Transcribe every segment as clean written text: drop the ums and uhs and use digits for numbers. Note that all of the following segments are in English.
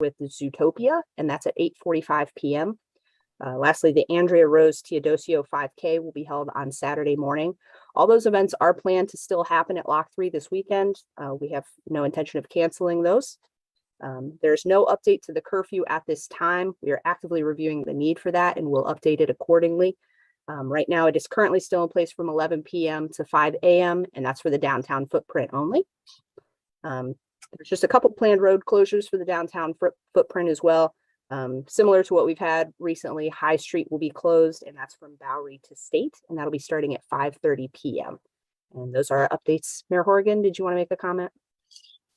with Zootopia, and that's at 8:45 p.m. Lastly, the Andrea Rose Teodosio 5K will be held on Saturday morning. All those events are planned to still happen at Lock 3 this weekend. We have no intention of canceling those. There's no update to the curfew at this time. We are actively reviewing the need for that and we'll update it accordingly. Right now, it is currently still in place from 11 p.m. to 5 a.m., and that's for the downtown footprint only. There's just a couple planned road closures for the downtown footprint as well. Similar to what we've had recently, High Street will be closed, and that's from Bowery to State, and that'll be starting at 5:30 p.m. And those are our updates. Mayor Horrigan, did you want to make a comment?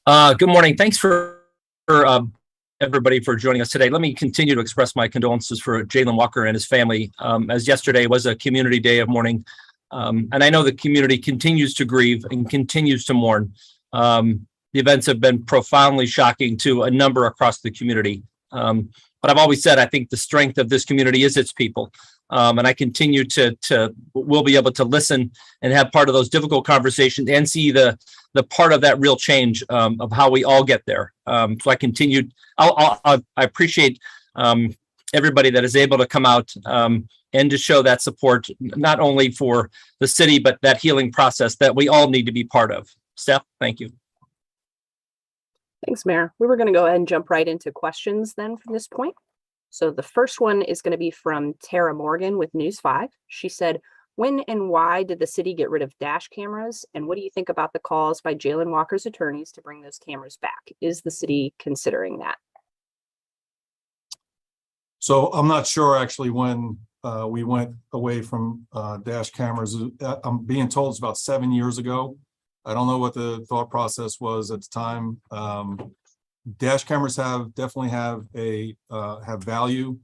Good morning. Thanks for everybody for joining us today. Let me continue to express my condolences for Jayland Walker and his family, as yesterday was a community day of mourning. And I know the community continues to grieve and continues to mourn. The events have been profoundly shocking to a number across the community. But I've always said, I think the strength of this community is its people. And I continue we'll be able to listen and have part of those difficult conversations and see the part of that real change of how we all get there. So I appreciate everybody that is able to come out and to show that support, not only for the city, but that healing process that we all need to be part of. Steph, thank you. Thanks, Mayor. We were going to go ahead and jump right into questions then from this point. So the first one is going to be from Tara Morgan with News 5. She said, when and why did the city get rid of dash cameras? And what do you think about the calls by Jayland Walker's attorneys to bring those cameras back? Is the city considering that? So I'm not sure actually when we went away from dash cameras. I'm being told it's about 7 years ago. I don't know what the thought process was at the time. Dash cameras definitely have value,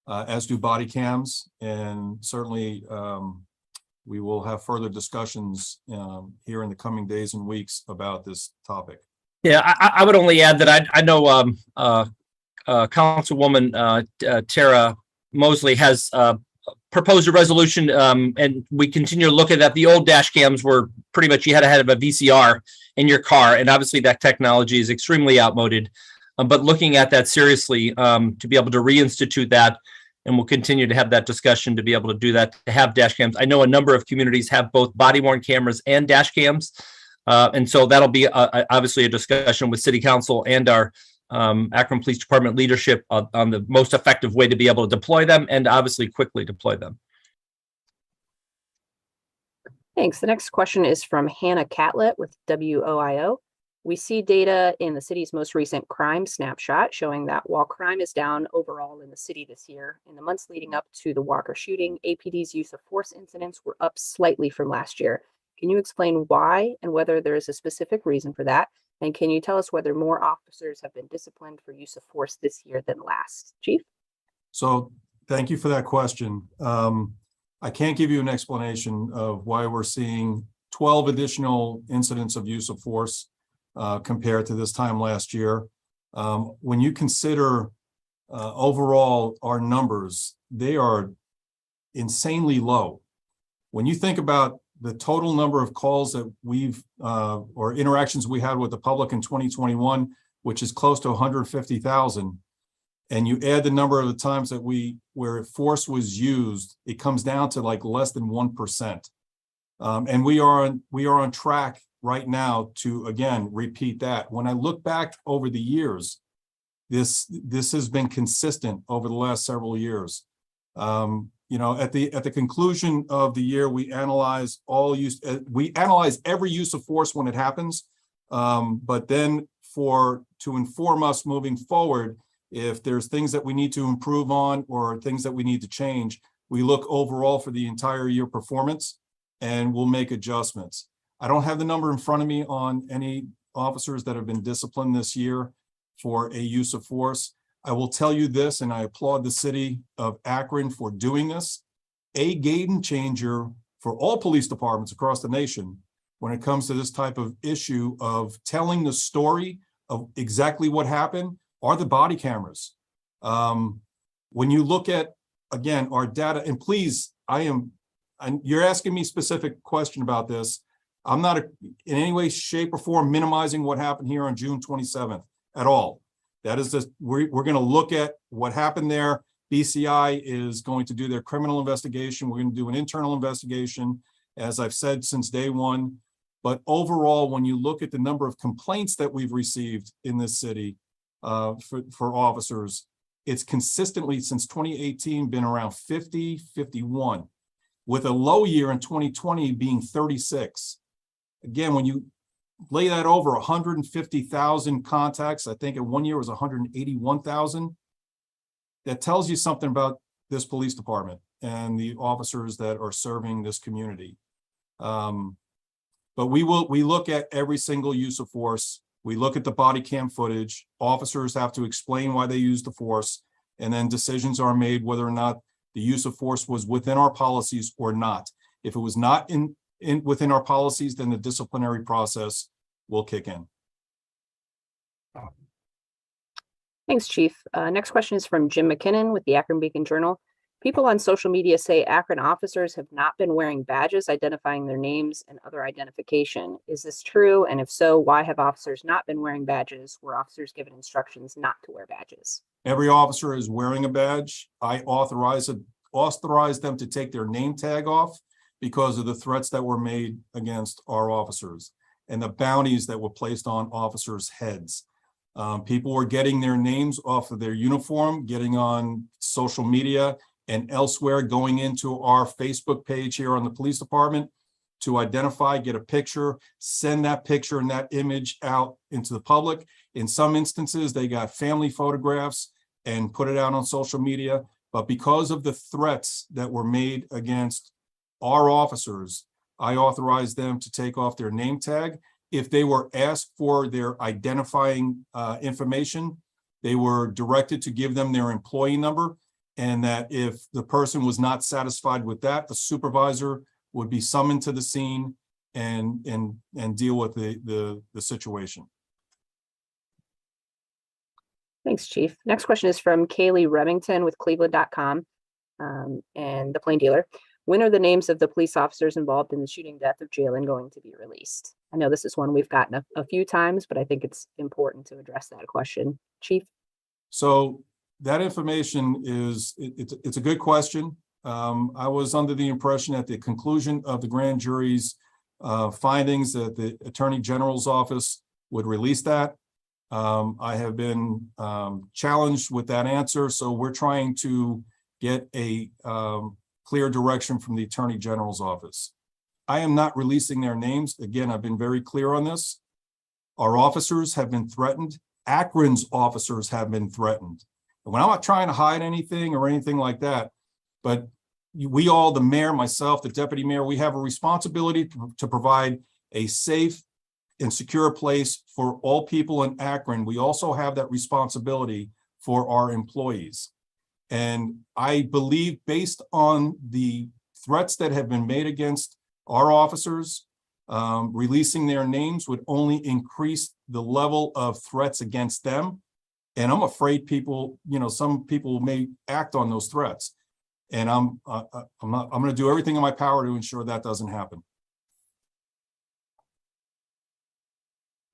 as do body cams, and certainly we will have further discussions here in the coming days and weeks about this topic. Yeah, I would only add that I know Councilwoman Tara Mosley has proposed a resolution, and we continue to look at that. The old dash cams were pretty much, you had to have a VCR in your car, and obviously that technology is extremely outmoded. But looking at that seriously, to be able to reinstitute that, and we'll continue to have that discussion to be able to do that, to have dash cams. I know a number of communities have both body-worn cameras and dash cams, and so that'll be obviously a discussion with City Council and our Akron Police Department leadership on the most effective way to be able to deploy them and obviously quickly deploy them. Thanks. The next question is from Hannah Catlett with WOIO. We see data in the city's most recent crime snapshot showing that while crime is down overall in the city this year, in the months leading up to the Walker shooting, APD's use of force incidents were up slightly from last year. Can you explain why and whether there is a specific reason for that? And can you tell us whether more officers have been disciplined for use of force this year than last? Chief? So thank you for that question. I can't give you an explanation of why we're seeing 12 additional incidents of use of force compared to this time last year. When you consider overall our numbers, they are insanely low. When you think about the total number of calls that we've or interactions we had with the public in 2021, which is close to 150,000, and you add the number of the times that where force was used, it comes down to like less than 1%. And we are on track right now to again repeat that. When I look back over the years, this has been consistent over the last several years. You know, at the conclusion of the year, we analyze every use of force when it happens, but then to inform us moving forward, if there's things that we need to improve on or things that we need to change, we look overall for the entire year performance and we'll make adjustments. I don't have the number in front of me on any officers that have been disciplined this year for a use of force. I will tell you this, and I applaud the city of Akron for doing this, a game changer for all police departments across the nation when it comes to this type of issue of telling the story of exactly what happened are the body cameras. When you look at, again, our data, and please, and you're asking me a specific question about this. I'm not in any way, shape, or form minimizing what happened here on June 27th at all. That is just, we're going to look at what happened there. BCI is going to do their criminal investigation. We're going to do an internal investigation, as I've said since day one. But overall, when you look at the number of complaints that we've received in this city for officers, it's consistently since 2018 been around 50, 51, with a low year in 2020 being 36. Again, when you lay that over 150,000 contacts, I think in 1 year was 181,000. That tells you something about this police department and the officers that are serving this community. But we look at every single use of force. We look at the body cam footage. Officers have to explain why they used the force, and then decisions are made whether or not the use of force was within our policies or not. If it was not within our policies, then the disciplinary process will kick in. Thanks, Chief. Next question is from Jim McKinnon with the Akron Beacon Journal. People on social media say Akron officers have not been wearing badges identifying their names and other identification. Is this true? And if so, why have officers not been wearing badges? Were officers given instructions not to wear badges? Every officer is wearing a badge. I authorize them to take their name tag off because of the threats that were made against our officers and the bounties that were placed on officers' heads. People were getting their names off of their uniform, getting on social media and elsewhere, going into our Facebook page here on the police department to identify, get a picture, send that picture and that image out into the public. In some instances, they got family photographs and put it out on social media. But because of the threats that were made against our officers, I authorized them to take off their name tag. If they were asked for their identifying information, they were directed to give them their employee number, and that if the person was not satisfied with that, the supervisor would be summoned to the scene and deal with the situation. Thanks, Chief. Next question is from Kaylee Remington with Cleveland.com and the Plain Dealer. When are the names of the police officers involved in the shooting death of Jayland going to be released? I know this is one we've gotten a few times, but I think it's important to address that question. Chief? So that information it's a good question. I was under the impression at the conclusion of the grand jury's findings that the Attorney General's office would release that. I have been challenged with that answer, so we're trying to get a clear direction from the Attorney General's office. I am not releasing their names. Again, I've been very clear on this. Our officers have been threatened. Akron's officers have been threatened. And when I'm not trying to hide anything or anything like that, but we all, the mayor, myself, the deputy mayor, we have a responsibility to provide a safe and secure place for all people in Akron. We also have that responsibility for our employees. And I believe, based on the threats that have been made against our officers, releasing their names would only increase the level of threats against them. And I'm afraid people, some people may act on those threats. And I'm going to do everything in my power to ensure that doesn't happen.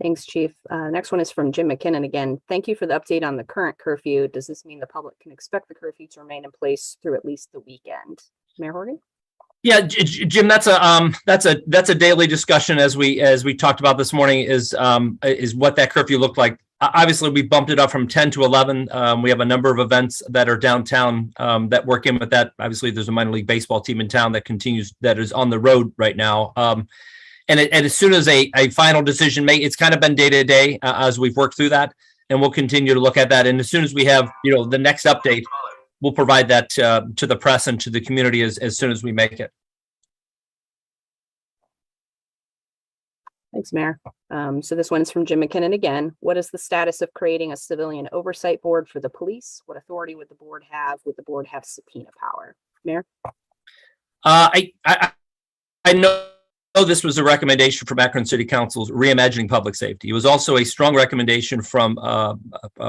Thanks, Chief. Next one is from Jim McKinnon again. Thank you for the update on the current curfew. Does this mean the public can expect the curfew to remain in place through at least the weekend? Mayor Horrigan? Yeah, Jim, that's a daily discussion as we talked about this morning is what that curfew looked like. Obviously, we bumped it up from 10 to 11. We have a number of events that are downtown that work in with that. Obviously, there's a minor league baseball team in town that is on the road right now. And as soon as a final decision it's kind of been day to day as we've worked through that, and we'll continue to look at that. And as soon as we have, the next update, we'll provide that to the press and to the community as soon as we make it. Thanks, Mayor. So this one is from Jim McKinnon again. What is the status of creating a civilian oversight board for the police? What authority would the board have? Would the board have subpoena power? Mayor? I know this was a recommendation from Akron City Council's Reimagining Public Safety. It was also a strong recommendation from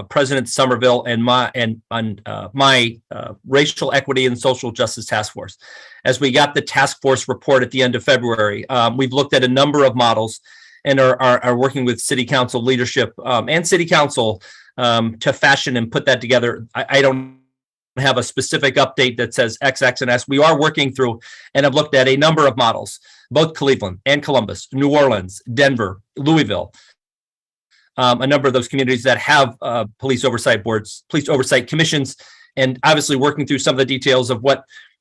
President Somerville and my Racial Equity and Social Justice Task Force. As we got the task force report at the end of February, we've looked at a number of models and are working with City Council leadership and City Council to fashion and put that together. I don't have a specific update that says X, X, and S. We are working through and have looked at a number of models, both Cleveland and Columbus, New Orleans, Denver, Louisville, a number of those communities that have police oversight boards, police oversight commissions, and obviously working through some of the details of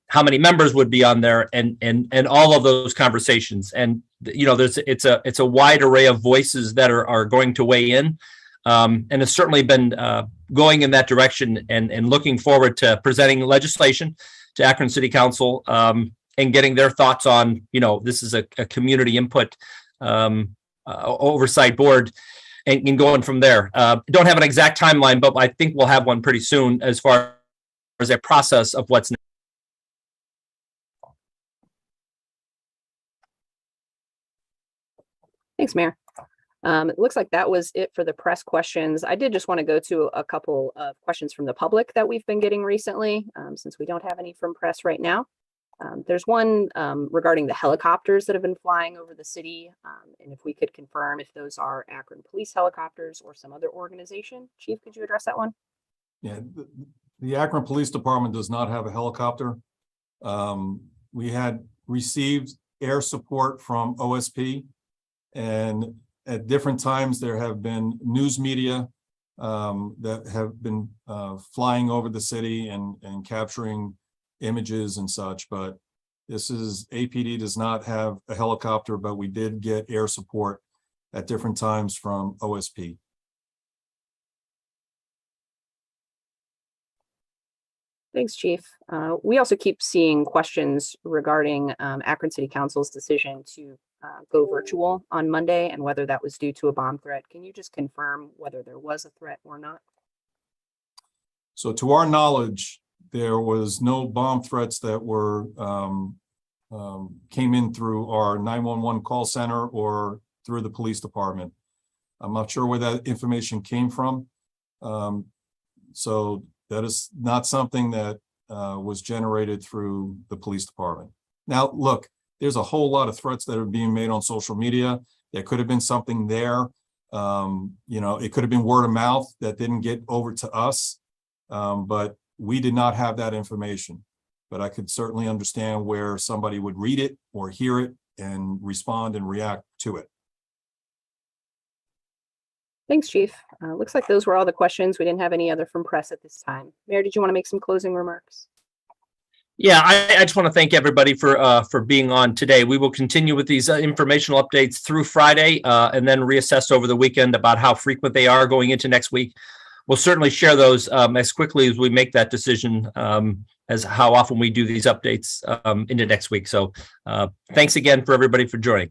how many members would be on there, and all of those conversations. And it's a wide array of voices that are going to weigh in, and it's certainly been going in that direction, and looking forward to presenting legislation to Akron City Council, and getting their thoughts on, this is a community input oversight board, and going from there. Don't have an exact timeline, but I think we'll have one pretty soon as far as a process of what's next. Thanks, Mayor. It looks like that was it for the press questions. I did just want to go to a couple of questions from the public that we've been getting recently, since we don't have any from press right now. There's one regarding the helicopters that have been flying over the city, and if we could confirm if those are Akron Police helicopters or some other organization. Chief, could you address that one? Yeah, the Akron Police Department does not have a helicopter. We had received air support from OSP, and at different times there have been news media that have been flying over the city and capturing images and such, but APD does not have a helicopter, but we did get air support at different times from OSP. Thanks, Chief. We also keep seeing questions regarding Akron City Council's decision to go virtual on Monday and whether that was due to a bomb threat. Can you just confirm whether there was a threat or not? So to our knowledge, there was no bomb threats that were came in through our 911 call center or through the police department. I'm not sure where that information came from. So that is not something that was generated through the police department. Now, look, there's a whole lot of threats that are being made on social media. There could have been something there. It could have been word of mouth that didn't get over to us, but we did not have that information. But I could certainly understand where somebody would read it or hear it and respond and react to it. Thanks, Chief. Looks like those were all the questions. We didn't have any other from press at this time. Mayor, did you want to make some closing remarks? Yeah, I just want to thank everybody for being on today. We will continue with these informational updates through Friday, and then reassess over the weekend about how frequent they are going into next week. We'll certainly share those as quickly as we make that decision, as how often we do these updates into next week. So thanks again for everybody for joining.